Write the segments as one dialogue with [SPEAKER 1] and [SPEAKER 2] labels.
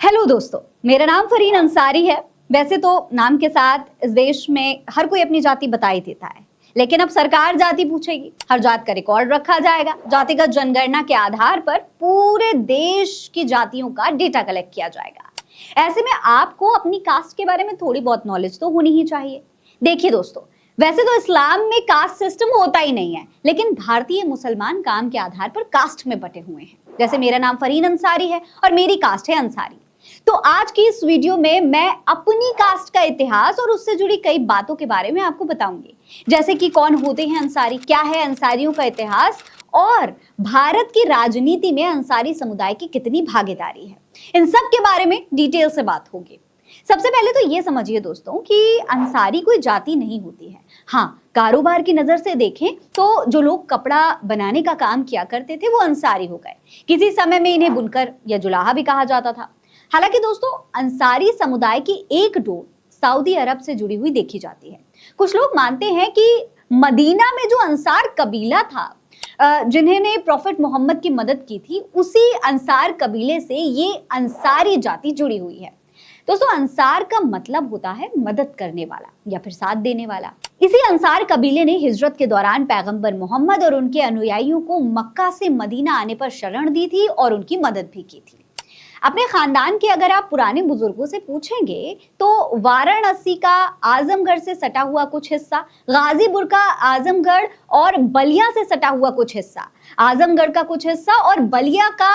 [SPEAKER 1] Hello दोस्तों, मेरा नाम फरीन अंसारी है। वैसे तो नाम के साथ इस देश में हर कोई अपनी जाति बता ही देता है, लेकिन अब सरकार जाति पूछेगी। हर जात का रिकॉर्ड रखा जाएगा। जातिगत जनगणना के आधार पर पूरे देश की जातियों का डेटा कलेक्ट किया जाएगा। ऐसे में आपको अपनी कास्ट के बारे में थोड़ी बहुत नॉलेज तो होनी ही चाहिए। देखिए दोस्तों, वैसे तो इस्लाम में कास्ट सिस्टम होता ही नहीं है, लेकिन भारतीय मुसलमान काम के आधार पर कास्ट में बटे हुए हैं। जैसे मेरा नाम फरीन अंसारी है और मेरी कास्ट है अंसारी। तो आज की इस वीडियो में मैं अपनी कास्ट का इतिहास और उससे जुड़ी कई बातों के बारे में आपको बताऊंगी, जैसे कि कौन होते हैं अंसारी, क्या है अंसारियों का इतिहास और भारत की राजनीति में अंसारी समुदाय की कितनी भागीदारी है। इन सब के बारे में डिटेल से बात होगी। सबसे पहले तो ये समझिए दोस्तों कि अंसारी कोई जाति नहीं होती है। हाँ, कारोबार की नजर से देखें तो जो लोग कपड़ा बनाने का काम किया करते थे वो अंसारी हो गए। किसी समय में इन्हें बुनकर या जुलाहा भी कहा जाता था। हालांकि दोस्तों, अंसारी समुदाय की एक डोर सऊदी अरब से जुड़ी हुई देखी जाती है। कुछ लोग मानते हैं कि मदीना में जो अंसार कबीला था, जिन्होंने प्रॉफेट मोहम्मद की मदद की थी, उसी अंसार कबीले से ये अंसारी जाति जुड़ी हुई है। दोस्तों, अंसार का मतलब होता है मदद करने वाला या फिर साथ देने वाला। इसी अंसार कबीले ने हिजरत के दौरान पैगंबर मोहम्मद और उनके अनुयायियों को मक्का से मदीना आने पर शरण दी थी और उनकी मदद भी की थी। अपने खानदान के अगर आप पुराने बुजुर्गों से पूछेंगे तो वाराणसी का आजमगढ़ से सटा हुआ कुछ हिस्सा, गाजीपुर का आजमगढ़ और बलिया से सटा हुआ कुछ हिस्सा, आजमगढ़ का कुछ हिस्सा और बलिया का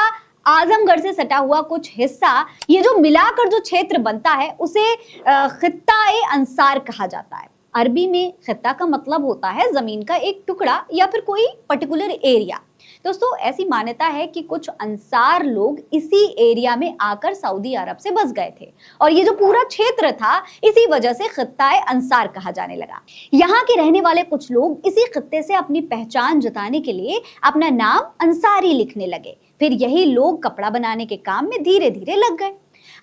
[SPEAKER 1] आजमगढ़ से सटा हुआ कुछ हिस्सा, ये जो मिलाकर जो क्षेत्र बनता है उसे खित्ता-ए अंसार कहा जाता है। अरबी में खित्ता का मतलब होता है जमीन का एक टुकड़ा या फिर कोई पर्टिकुलर एरिया। दोस्तों, ऐसी मान्यता है कि कुछ अंसार लोग इसी एरिया में आकर सऊदी अरब से बस गए थे और ये जो पूरा क्षेत्र था इसी वजह से खित्ता-ए अंसार कहा जाने लगा। यहाँ के रहने वाले कुछ लोग इसी खित्ते से अपनी पहचान जताने के लिए अपना नाम अंसारी लिखने लगे। फिर यही लोग कपड़ा बनाने के काम में धीरे धीरे लग गए।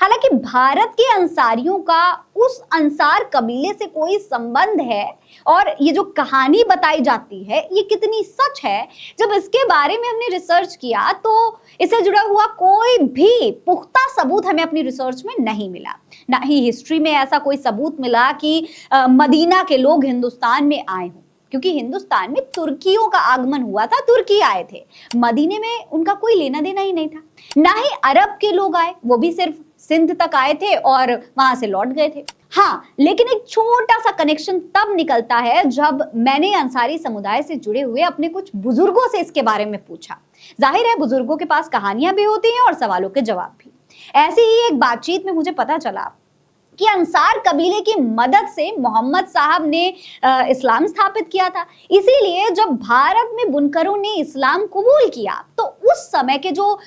[SPEAKER 1] हालांकि भारत के अंसारियों का उस अंसार कबीले से कोई संबंध है और ये जो कहानी बताई जाती है ये कितनी सच है, जब इसके बारे में हमने रिसर्च किया तो इससे जुड़ा हुआ कोई भी पुख्ता सबूत हमें अपनी रिसर्च में नहीं मिला। ना ही हिस्ट्री में ऐसा कोई सबूत मिला कि मदीना के लोग हिंदुस्तान में आए हों, क्योंकि हिंदुस्तान में तुर्कियों का आगमन हुआ था, तुर्की आए थे। मदीने में उनका कोई लेना देना ही नहीं था। ना ही अरब के लोग आए, वो भी सिर्फ सिंध तक आए थे और वहां से लौट गए थे। हाँ, लेकिन एक छोटा सा कनेक्शन तब निकलता है जब मैंने अंसारी समुदाय से जुड़े हुए अपने कुछ बुजुर्गों से इसके बारे में पूछा। जाहिर है, बुजुर्गों के पास कहानियां भी होती हैं और सवालों के जवाब भी। ऐसी ही एक बातचीत में मुझे पता चला कि अंसार कबीले की मदद से मोहम्मद साहब ने इस्लाम स्थापित किया था। इसीलिए जब भारत में बुनकरों ने इस्लाम कबूल किया तो उस समय के जो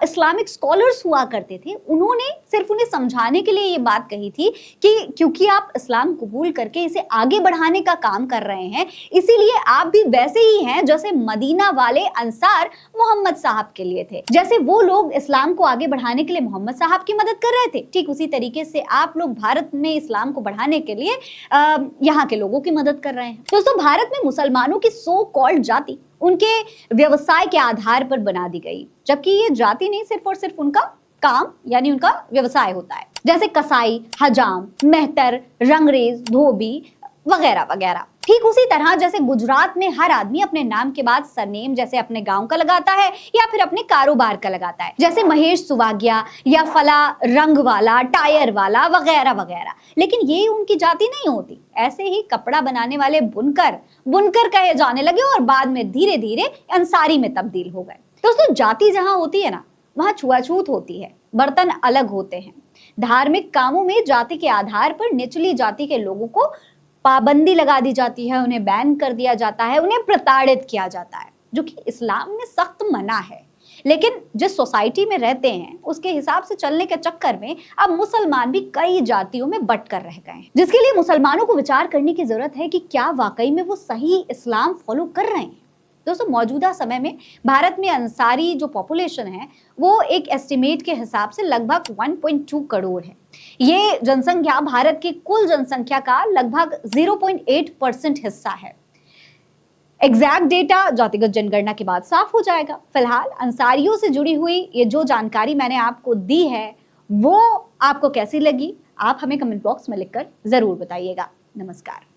[SPEAKER 1] इस्लामिक स्कॉलर्स हुआ करते थे, उन्होंने सिर्फ उन्हें समझाने के लिए ये बात कही थी कि क्योंकि आप इस्लाम कबूल करके इसे आगे बढ़ाने का काम कर रहे हैं, इसीलिए आप भी वैसे ही हैं जैसे मदीना वाले अंसार मोहम्मद साहब के लिए थे। जैसे वो लोग इस्लाम को आगे बढ़ाने के लिए मोहम्मद साहब की मदद कर रहे थे, ठीक उसी तरीके से आप लोग भारत में इस्लाम को बढ़ाने के लिए यहाँ के लोगों की मदद कर रहे हैं। दोस्तों, भारत में मुसलमानों की सो कॉल्ड जाति उनके व्यवसाय के आधार पर बना दी गई, जबकि ये जाति नहीं, सिर्फ और सिर्फ उनका काम यानी उनका व्यवसाय होता है। जैसे कसाई, हजाम, मेहतर, रंगरेज, धोबी वगैरह वगैरह। ठीक उसी तरह जैसे गुजरात में हर आदमी अपने नाम के बाद सरनेम जैसे अपने गांव का लगाता है या फिर अपने कारोबार का लगाता है, जैसे महेश सुवाग्या या फला रंग वाला, टायर वाला वगैरह वगैरह। लेकिन ये उनकी जाति नहीं होती। ऐसे ही कपड़ा बनाने वाले बुनकर बुनकर कहे जाने लगे और बाद में धीरे धीरे अंसारी में तब्दील हो गए। दोस्तों, जाति जहां होती है ना, वहां छुआछूत होती है, बर्तन अलग होते हैं। धार्मिक कामों में जाति के आधार पर निचली जाति के लोगों को पाबंदी लगा दी जाती है, उन्हें बैन कर दिया जाता है, उन्हें प्रताड़ित किया जाता है, जो कि इस्लाम में सख्त मना है। लेकिन जिस सोसाइटी में रहते हैं उसके हिसाब से चलने के चक्कर में अब मुसलमान भी कई जातियों में बट कर रह गए हैं, जिसके लिए मुसलमानों को विचार करने की जरूरत है कि क्या वाकई में वो सही इस्लाम फॉलो कर रहे हैं। दोस्तों, मौजूदा समय में भारत में अंसारी जो पॉपुलेशन है वो एक एस्टिमेट के हिसाब से लगभग 1.2 करोड़ है। ये जनसंख्या भारत की कुल जनसंख्या का लगभग 0.8% हिस्सा है। एग्जैक्ट डेटा जातिगत जनगणना के बाद साफ हो जाएगा। फिलहाल अंसारियों से जुड़ी हुई ये जो जानकारी मैंने आपको दी है वो आपको कैसी लगी, आप हमें कमेंट बॉक्स में लिखकर जरूर बताइएगा। नमस्कार।